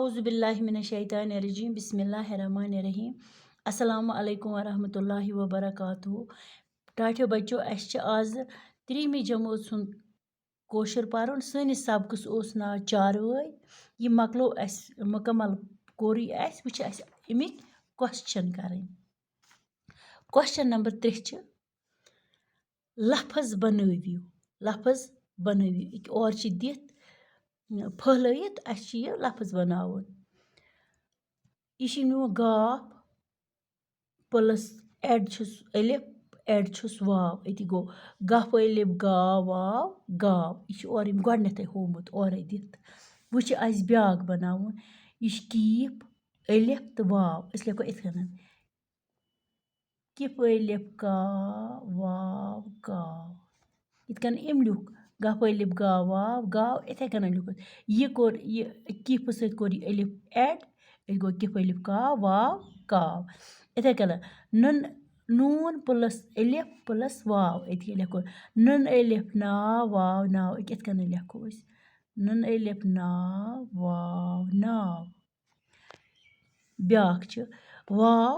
अऊज़ु बिल्लाहि मिनश शैतानिर रजीम बिस्मिल्लाहिर रहमानिर रहीम अस्सलामु अलैकुम वरहमतुल्लाहि वबरकातुहू। टाठियो बच्चों अस छ आज 3वीं जमात सुन कोशर परन। सनिस सबकस ओस नाव चारवई। ये मकलो अस मुकम्मल कोर अस वह अस अमिक क्वेश्चन करन। क्वेश्चन नंबर 3 छ लफ्ज़ बनवियो। लफ्ज़ बनवियो और छ दित फहलयित अस ये लफ्ज़ बनावन। यह मो गाफ प्लस एड छुस अलिफ एड छुस वाव अति गो गफ अलिफ गाव वाव गाव। यह और गोडनेथे होमुत और दित वह अस ब्याक बनावन। यह कीफ अलिफ तो वाव अस लिखो इत कन किफ अलिफ का वाव गाव इत कन इम लिख गफ अलिफ गाव वाव गाव इथे कन लिखो। यह कोर यह किफ सत कोर अलिफ एड गो किफ अलिफ का वाव काव इथे कन नन नून प्लस अलिफ प्लस वाव इथे लिखो नन अलिफ नाव वाव नाव इत कन लिखो नन अलिफ नाव वाव नाव। ब्याक छ वाव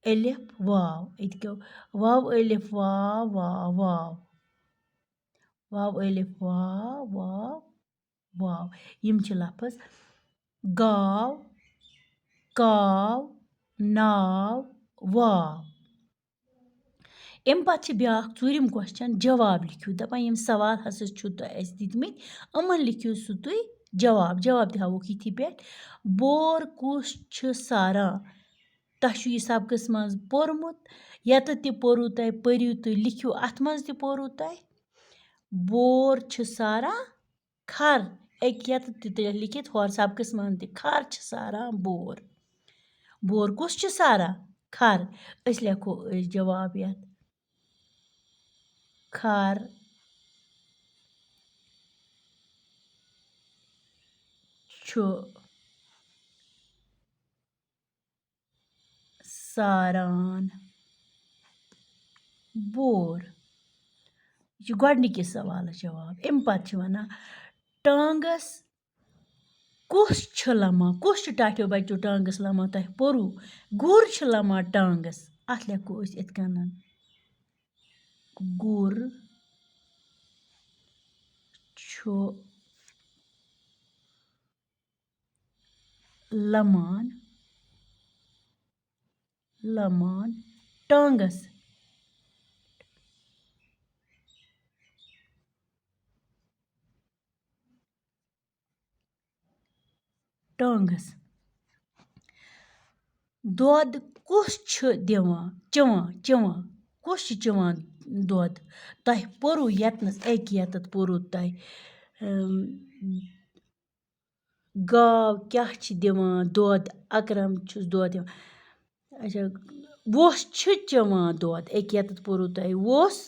अलिफ वाव इत क्यों वाव अलिफ वाव वाव वाव वाव अलिफ वाव वाव वाव। यम छ लफ्ज़ गाव काव नाव वाव। अम पत् ब्याक चूरिम क्वेश्चन जवाब लिखियो दपान यम सवाल हसा छु अस दितमित अमन लिखियो सु तुई जवाब। जवाब हावुक यथि पे बोर कुस छ सारां तह छु यह सबकस मज पोरमुत यत ते पोरु तह परियो तुई लिखियो अथ मज ते पोरु तह बोर छ सारां खर एक यत ते लिखित और सबकस मज ते खर छ सारां बोर। बोर कुस छ सारां खर अस लिखो जवाब यत खर छु सारान बोर। यह गोडनिक सवाल जवाब। अम पत् वना टांगस कुस छ लमा कुस छ टाठियो बच्चों टांगस लमा तह पोरु गुर छ लमा टांगस अथ लिखो इत कन गुर छु लमान लमान टांगस टांगस। दोद कुस छ दिवान चवान चवान कुस छ चवान दोद तह पोरु यतनस एक यतत पोरु तह गाव क्या छ दिवान दोद अकरम छुस दोद दिवान अच्छा वोस छ चवान दोद एक यतत पोरु तह वोस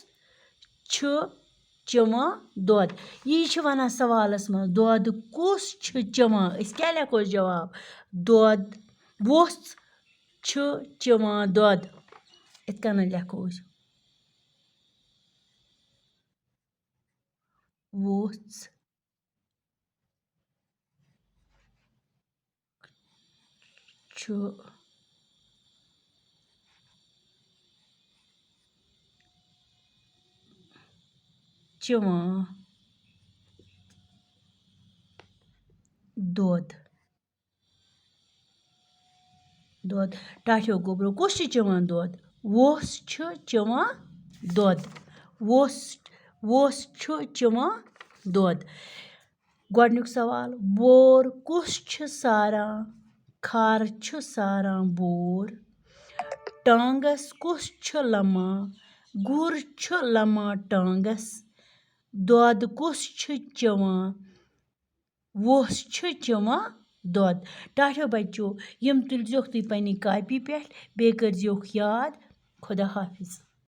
छ चवान दोद। यह छ वना सवालस में दोद कुस छ चवान अस क्या लिखो जवाब दोद वोस छ चवान दोद इत कन लिखो वोस छ चवान दोद दोद टाठियो गोबरो कुस छ चवान दोद वोस छ चवान दोद वोस वोस छ चवान दोद। गोडनिक सवाल बोर कुस छ सारां खर छ सारां बोर टांगस कुस छ लमा गुर छ लमा टांगस दोद कुस छ चवान वोस छ चवान दोद। टाठियो बच्चों यम तुलजोक तुई पन्नी कापी पे बे करजोक याद। खुदा हाफिज।